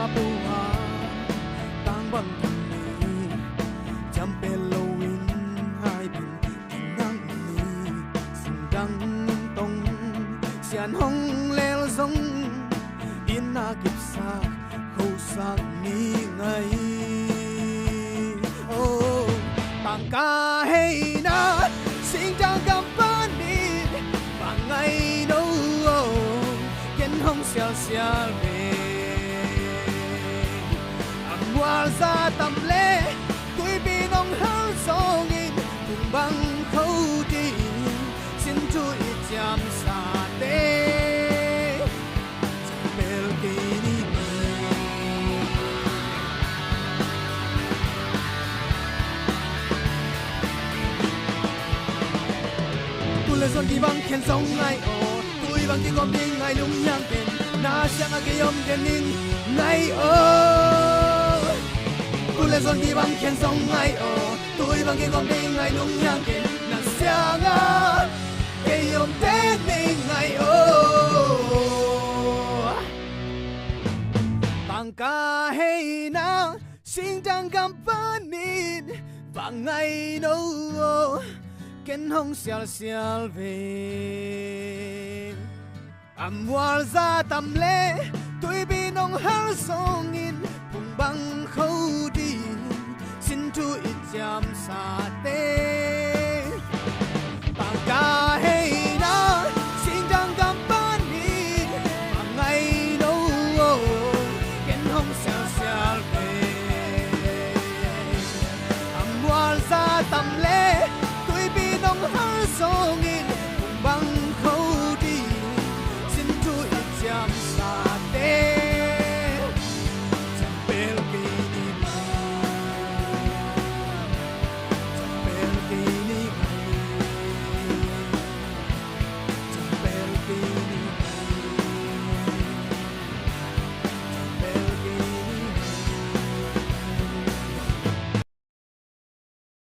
Papua tang bang ni jampe lowin hai bin nang ni sindang tong sian hong lel song in na kip sa khâu sang ni ngay oh tang ca hey na sing jang gam pan ni bang ngay đâu ken hong xiao xiao về qua ra tầm lễ tuổi bi nông hang song in cùng băng khâu đi xin chui chạm xa tê chẳng bel kỳ đi tu lê son đi băng khen sông ngay ô tuổi băng đi gom đi ngay lung nhang khen na sang cái yom khen in ngay ô Kule zon di bang khen song ngay o Tui bang ki gom di ngay nung nhang ken Na siya nga Ke yom ten di ngay o Bang ka hey na Sing jang gam panin Bang ngay no Ken hong sial sial ve Am war za tam le Tui bi nong har song in Bang khâu đi xin chú ít chạm xa tê